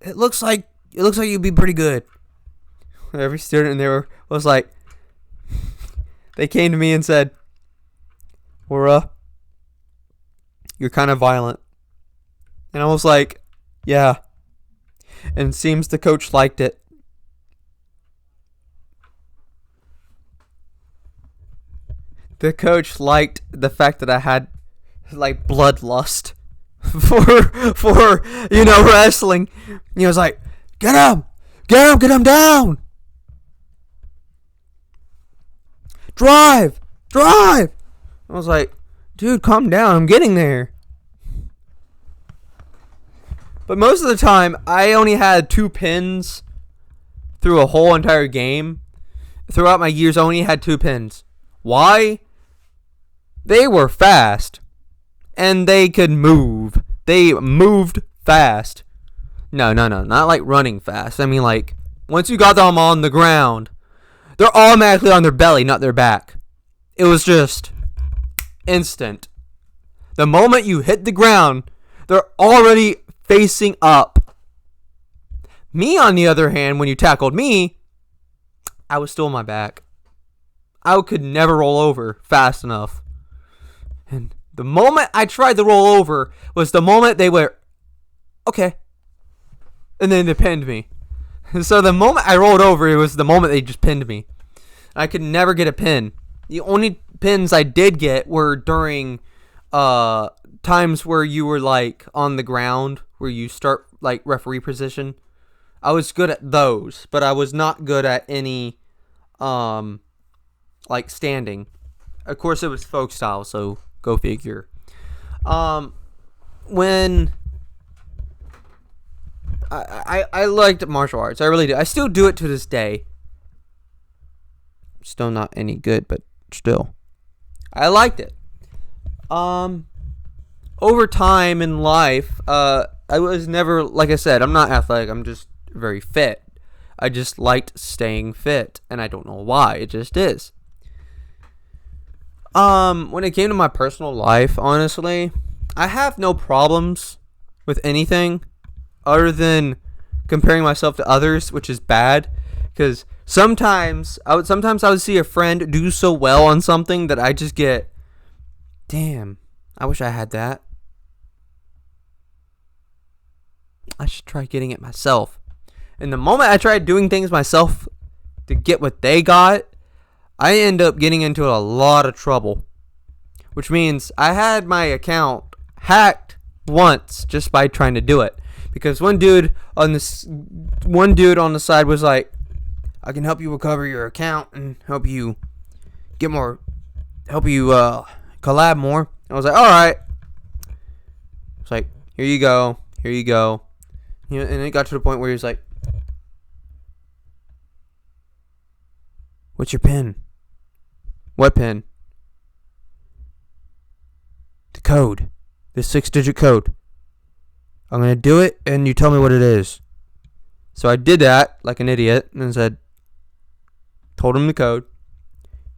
It looks like you'd be pretty good." Every student in there was like, they came to me and said, "Aura, you're kind of violent." And I was like, "Yeah." And it seems the coach liked it. The coach liked the fact that I had like bloodlust for wrestling. He was like, get him down. Drive. I was like, "Dude, calm down. I'm getting there." But most of the time, I only had 2 pins through a whole entire game. Throughout my years, I only had 2 pins. Why? They were fast. And they could move. They moved fast. No. Not like running fast. I mean, like, once you got them on the ground, they're automatically on their belly, not their back. It was just instant. The moment you hit the ground, they're already facing up. Me, on the other hand, when you tackled me, I was still on my back. I could never roll over fast enough. And the moment I tried to roll over was the moment they were, "Okay." And then they pinned me. So the moment I rolled over, it was the moment they just pinned me. I could never get a pin. The only pins I did get were during times where you were like on the ground, where you start like referee position. I was good at those, but I was not good at any like standing. Of course, it was folk style, so go figure. When I liked martial arts, I really do. I still do it to this day. Still not any good, but still, I liked it. Over time in life, I was never, like I said, I'm not athletic. I'm just very fit. I just liked staying fit, and I don't know why. It just is. When it came to my personal life, honestly, I have no problems with anything other than comparing myself to others, which is bad, because sometimes I would see a friend do so well on something that I just get, damn, I wish I had that. I should try getting it myself. And the moment I tried doing things myself to get what they got, I end up getting into a lot of trouble. Which means I had my account hacked once just by trying to do it. Because one dude on the side was like, I can help you recover your account and help you collab more. I was like, alright. It's like, here you go. You know, and it got to the point where he was like, what's your PIN? What PIN? The code. The 6-digit code. I'm going to do it and you tell me what it is. So I did that like an idiot and told him the code,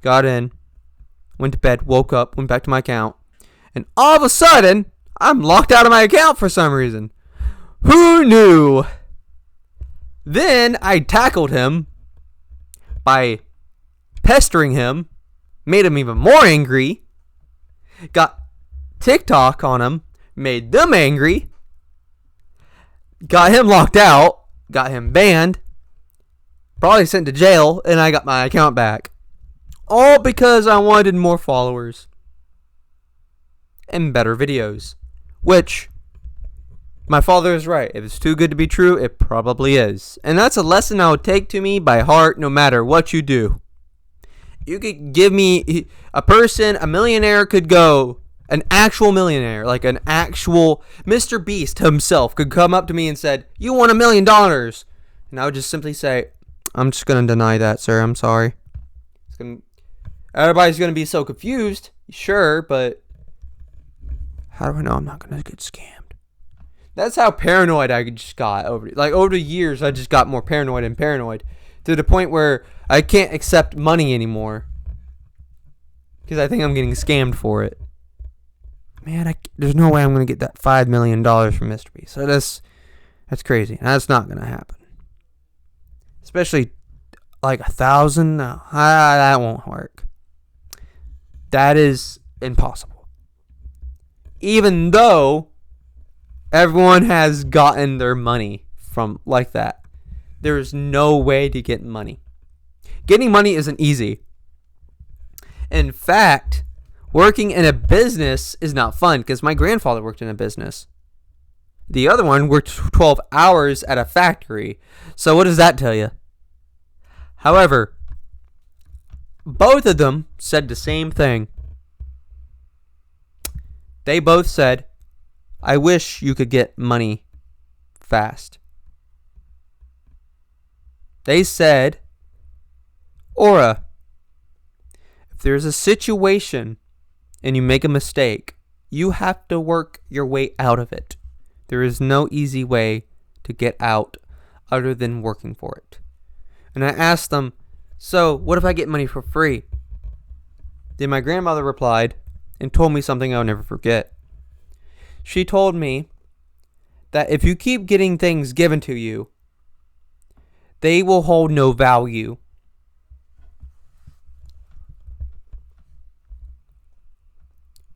got in, went to bed, woke up, went back to my account, and all of a sudden, I'm locked out of my account for some reason. Who knew? Then I tackled him by pestering him, made him even more angry, got TikTok on him, made them angry, got him locked out, got him banned, probably sent to jail, and I got my account back. All because I wanted more followers and better videos. Which, my father is right. If it's too good to be true, it probably is. And that's a lesson I would take to me by heart no matter what you do. You could give me a millionaire could go, an actual millionaire, like an actual Mr. Beast himself could come up to me and said, you want $1 million. And I would just simply say, I'm just going to deny that, sir. I'm sorry. Everybody's going to be so confused. Sure, but how do I know I'm not going to get scammed? That's how paranoid I just got over the years. I just got more paranoid and paranoid to the point where I can't accept money anymore because I think I'm getting scammed for it. Man, there's no way I'm going to get that $5 million from Mr. Beast. So that's crazy. That's not going to happen. Especially like 1,000. No, that won't work. That is impossible. Even though everyone has gotten their money from like that, there is no way to get money. Getting money isn't easy. In fact, working in a business is not fun because my grandfather worked in a business. The other one worked 12 hours at a factory. So what does that tell you? However, both of them said the same thing. They both said, I wish you could get money fast. They said, Aura, if there's a situation and you make a mistake, you have to work your way out of it. There is no easy way to get out other than working for it. And I asked them, so what if I get money for free? Then my grandmother replied and told me something I'll never forget. She told me that if you keep getting things given to you, they will hold no value.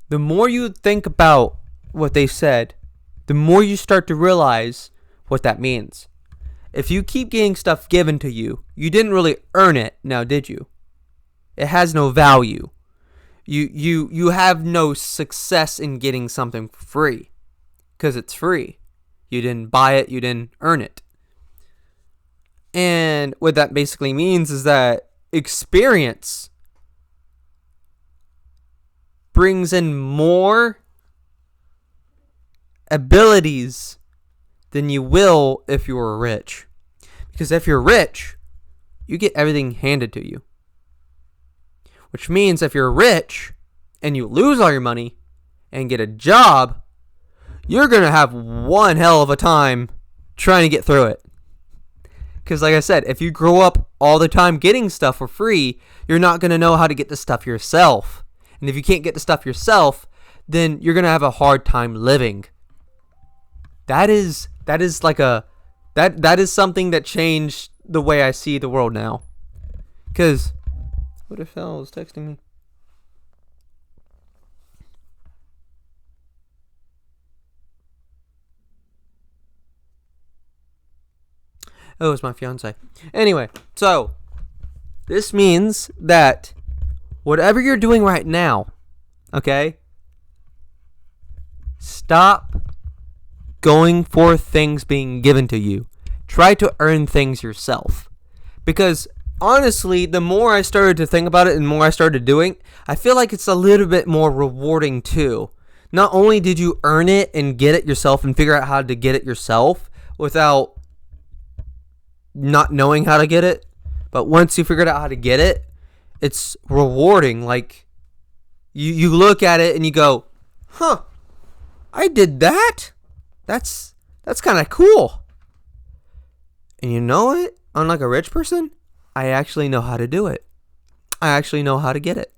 The more you think about what they said, the more you start to realize what that means. If you keep getting stuff given to you, you didn't really earn it, now did you? It has no value. You have no success in getting something for free because it's free. You didn't buy it, you didn't earn it. And what that basically means is that experience brings in more abilities than you will if you were rich. Because if you're rich, you get everything handed to you. Which means if you're rich and you lose all your money and get a job, you're going to have one hell of a time trying to get through it. Because like I said, if you grow up all the time getting stuff for free, you're not going to know how to get the stuff yourself. And if you can't get the stuff yourself, then you're going to have a hard time living. That is something that changed the way I see the world now. Because, what the hell is texting me? Oh, it's my fiance. Anyway, so this means that whatever you're doing right now, okay, stop going for things being given to you. Try to earn things yourself. Because honestly, the more I started to think about it and the more I started doing, I feel like it's a little bit more rewarding too. Not only did you earn it and get it yourself and figure out how to get it yourself without not knowing how to get it, but once you figured out how to get it, it's rewarding. Like, you look at it and you go, huh, I did that? That's kind of cool. And you know what? Unlike a rich person, I actually know how to do it. I actually know how to get it.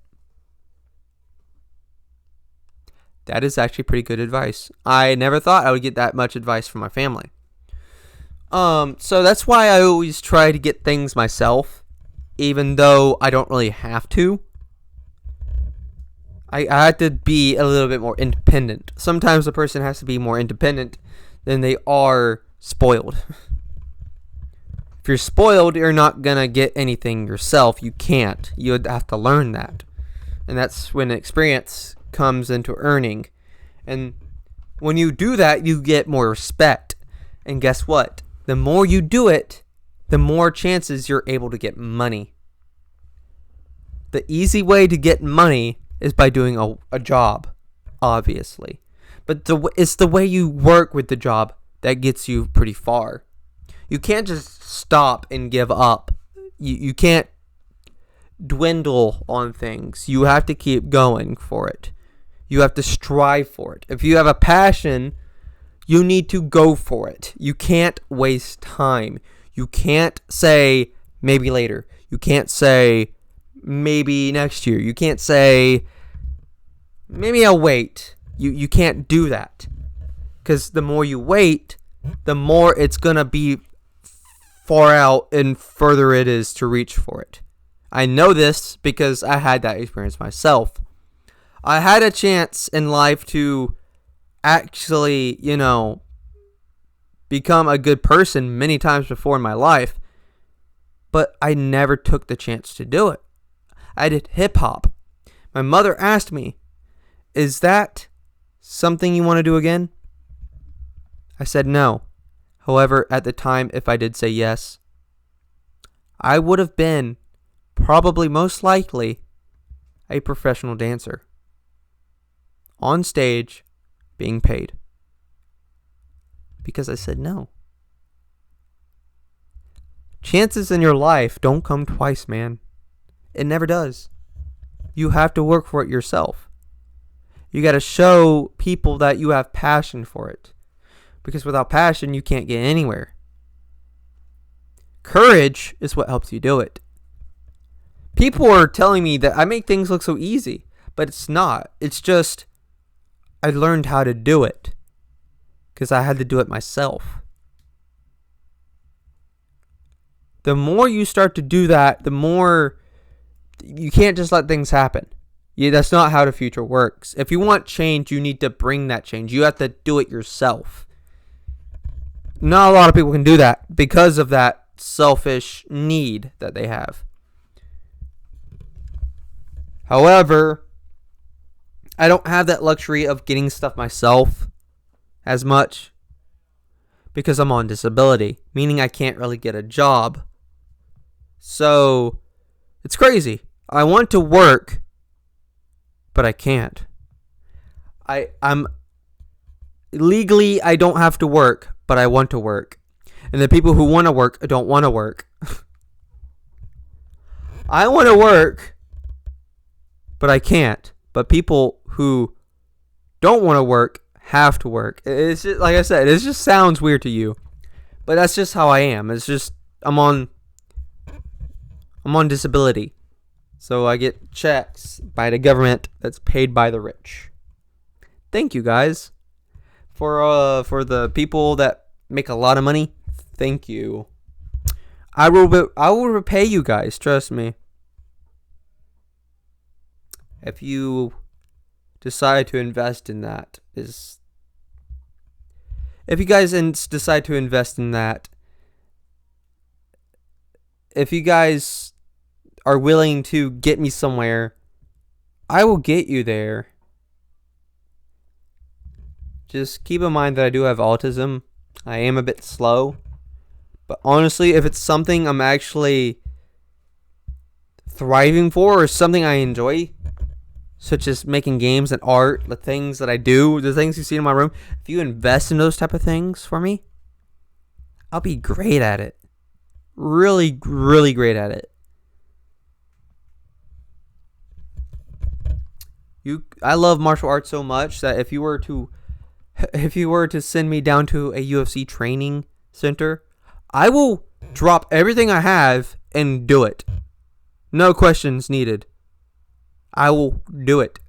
That is actually pretty good advice. I never thought I would get that much advice from my family. So that's why I always try to get things myself, even though I don't really have to. I have to be a little bit more independent. Sometimes a person has to be more independent than they are spoiled. If you're spoiled, you're not going to get anything yourself. You can't. You would have to learn that. And that's when experience comes into earning. And when you do that, you get more respect. And guess what? The more you do it, the more chances you're able to get money. The easy way to get money is by doing a job, obviously. But it's the way you work with the job that gets you pretty far. You can't just stop and give up. You can't dwindle on things. You have to keep going for it. You have to strive for it. If you have a passion, you need to go for it. You can't waste time. You can't say maybe later. You can't say maybe next year. You can't say maybe I'll wait. You can't do that. Because the more you wait, the more it's going to be far out and further it is to reach for it. I know this because I had that experience myself. I had a chance in life to actually, become a good person many times before in my life, but I never took the chance to do it. I did hip hop. My mother asked me, "Is that something you want to do again?" I said no. However, at the time, if I did say yes, I would have been probably most likely a professional dancer on stage being paid, because I said no. Chances in your life don't come twice, man. It never does. You have to work for it yourself. You got to show people that you have passion for it, because without passion, you can't get anywhere. Courage is what helps you do it. People are telling me that I make things look so easy, but it's not. It's just I learned how to do it because I had to do it myself. The more you start to do that, the more you can't just let things happen. That's not how the future works. If you want change, you need to bring that change. You have to do it yourself. Not a lot of people can do that because of that selfish need that they have. However, I don't have that luxury of getting stuff myself as much because I'm on disability, meaning I can't really get a job. So, it's crazy. I want to work, but I can't. I'm legally, I don't have to work, but I want to work. And the people who want to work don't want to work. I want to work, but I can't. But people who don't want to work have to work. It's just, like I said, it just sounds weird to you, but that's just how I am. It's just I'm on disability. So I get checks by the government that's paid by the rich. Thank you guys. For the people that make a lot of money, thank you. I will repay you guys, trust me. If you decide to invest in that if you guys decide to invest in that, if you guys are willing to get me somewhere, I will get you there. Just keep in mind that I do have autism. I am a bit slow. But honestly, if it's something I'm actually thriving for or something I enjoy, such as making games and art, the things that I do, the things you see in my room, if you invest in those type of things for me, I'll be great at it. Really, really great at it. I love martial arts so much that if you were to send me down to a UFC training center, I will drop everything I have and do it. No questions needed. I will do it.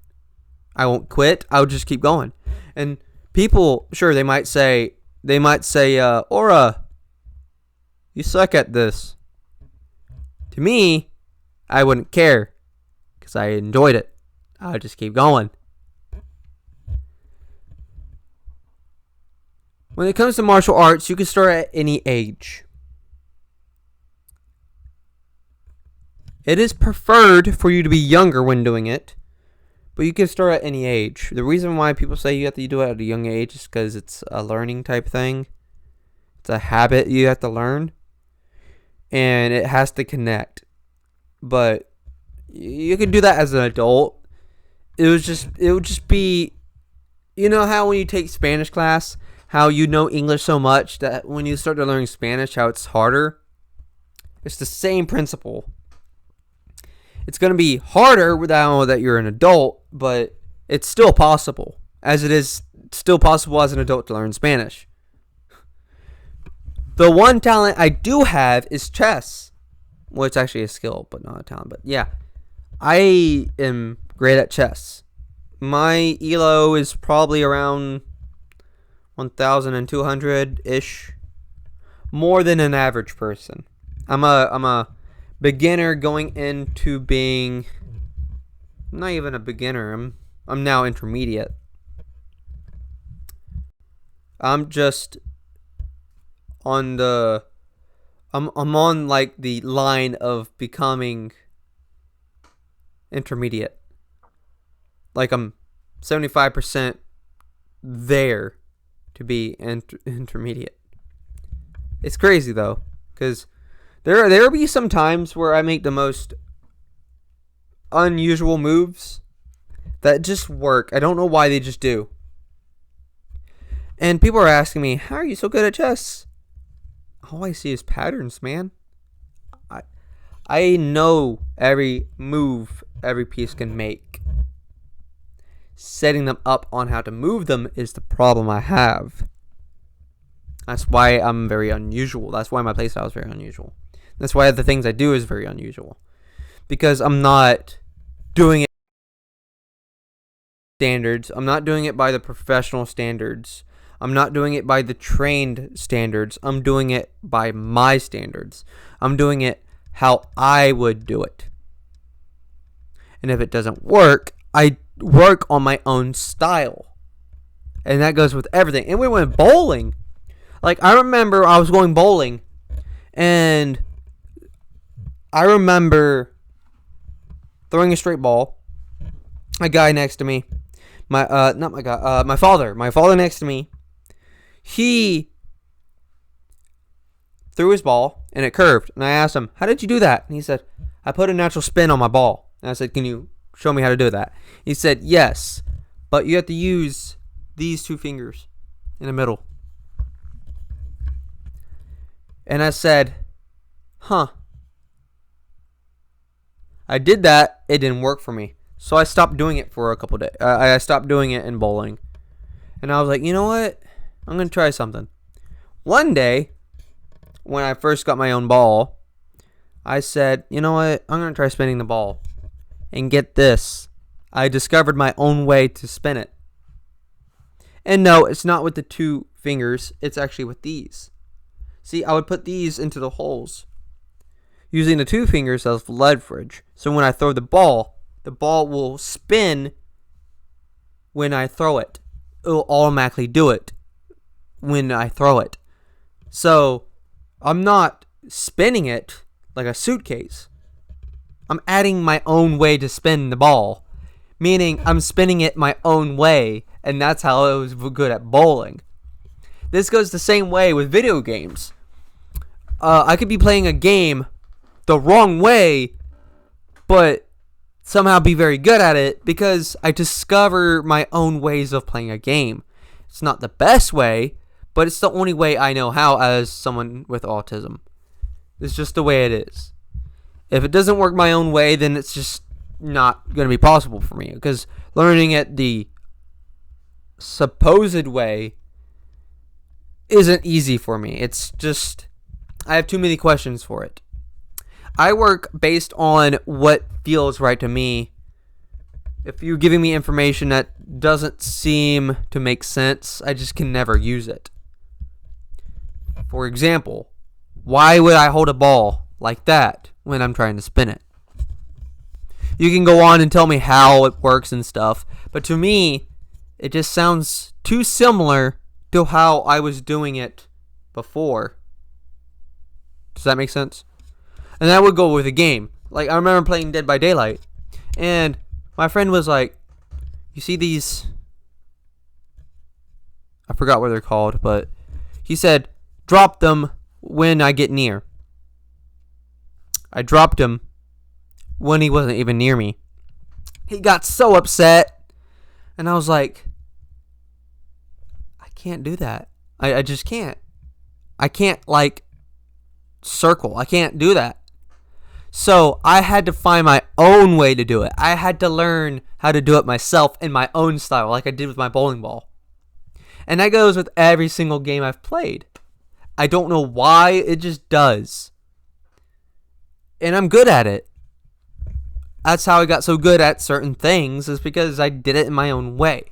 I won't quit. I'll just keep going. And people, sure, they might say, Aura, you suck at this. To me, I wouldn't care because I enjoyed it. I'll just keep going. When it comes to martial arts, you can start at any age. It is preferred for you to be younger when doing it, but you can start at any age. The reason why people say you have to do it at a young age is because it's a learning type thing. It's a habit you have to learn, and it has to connect. But you can do that as an adult. It would just be, you know how when you take Spanish class, how you know English so much that when you start to learn Spanish, how it's harder? It's the same principle. It's going to be harder now that you're an adult, but it's still possible, as it is still possible as an adult to learn Spanish. The one talent I do have is chess. Well, it's actually a skill, but not a talent. But yeah, I am great at chess. My ELO is probably around 1,200-ish. More than an average person. I'm a beginner going into being not even a beginner. I'm now intermediate. I'm just on the I'm on like the line of becoming intermediate. Like I'm 75% there to be intermediate. It's crazy though, because there will be some times where I make the most unusual moves that just work. I don't know why, they just do. And people are asking me, how are you so good at chess? All I see is patterns, man. I know every move every piece can make. Setting them up on how to move them is the problem I have. That's why I'm very unusual. That's why my playstyle is very unusual. That's why the things I do is very unusual. Because I'm not doing it standards. I'm not doing it by the professional standards. I'm not doing it by the trained standards. I'm doing it by my standards. I'm doing it how I would do it. And if it doesn't work, I work on my own style. And that goes with everything. And we went bowling. Like, I remember I was going bowling, and I remember throwing a straight ball. A guy next to me, my father next to me, he threw his ball, and it curved. And I asked him, how did you do that? And he said, I put a natural spin on my ball. And I said, can you show me how to do that? He said, yes, but you have to use these two fingers in the middle. And I said, huh. I did that. It didn't work for me. So I stopped doing it for a couple days. I stopped doing it in bowling. And I was like, you know what? I'm going to try something. One day, when I first got my own ball, I said, you know what? I'm going to try spinning the ball. And get this. I discovered my own way to spin it. And no, it's not with the 2 fingers. It's actually with these. See, I would put these into the holes, using the 2 fingers as leverage. So when I throw the ball will spin when I throw it. It will automatically do it when I throw it. So I'm not spinning it like a suitcase. I'm adding my own way to spin the ball, meaning I'm spinning it my own way, and that's how I was good at bowling. This goes the same way with video games. I could be playing a game the wrong way, but somehow be very good at it because I discover my own ways of playing a game. It's not the best way, but it's the only way I know how as someone with autism. It's just the way it is. If it doesn't work my own way, then it's just not going to be possible for me, because learning it the supposed way isn't easy for me. It's just, I have too many questions for it. I work based on what feels right to me. If you're giving me information that doesn't seem to make sense, I just can never use it. For example, why would I hold a ball like that when I'm trying to spin it? You can go on and tell me how it works and stuff, but to me, it just sounds too similar to how I was doing it before. Does that make sense? And that would go with a game. Like, I remember playing Dead by Daylight, and my friend was like, you see these, I forgot what they're called, but he said, drop them when I get near. I dropped him when he wasn't even near me. He got so upset, and I was like, I can't do that. I just can't. I can't, like, circle. I can't do that. So I had to find my own way to do it. I had to learn how to do it myself in my own style, like I did with my bowling ball. And that goes with every single game I've played. I don't know why, it just does. And I'm good at it. That's how I got so good at certain things, is because I did it in my own way.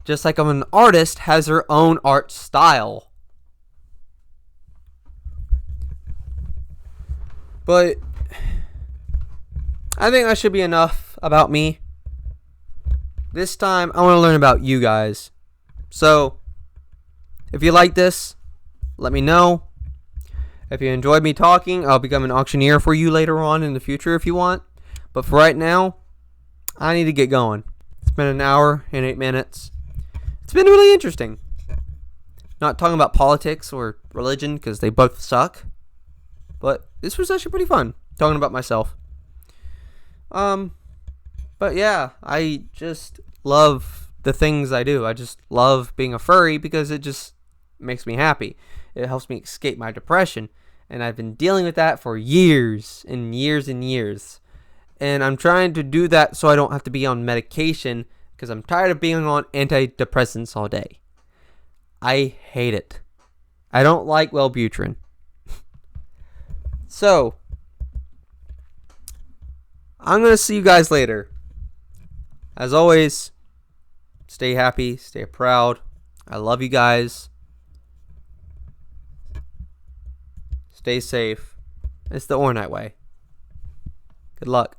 Just like an artist has her own art style. But I think that should be enough about me. This time, I want to learn about you guys. So, if you like this, let me know. If you enjoyed me talking, I'll become an auctioneer for you later on in the future if you want. But for right now, I need to get going. It's been an hour and 8 minutes. It's been really interesting. Not talking about politics or religion, because they both suck. But this was actually pretty fun, talking about myself. But yeah, I just love the things I do. I just love being a furry because it just makes me happy. It helps me escape my depression. And I've been dealing with that for years and years and years. And I'm trying to do that so I don't have to be on medication, because I'm tired of being on antidepressants all day. I hate it. I don't like Wellbutrin. So, I'm going to see you guys later. As always, stay happy, stay proud. I love you guys. Stay safe. It's the AuraKnight way. Good luck.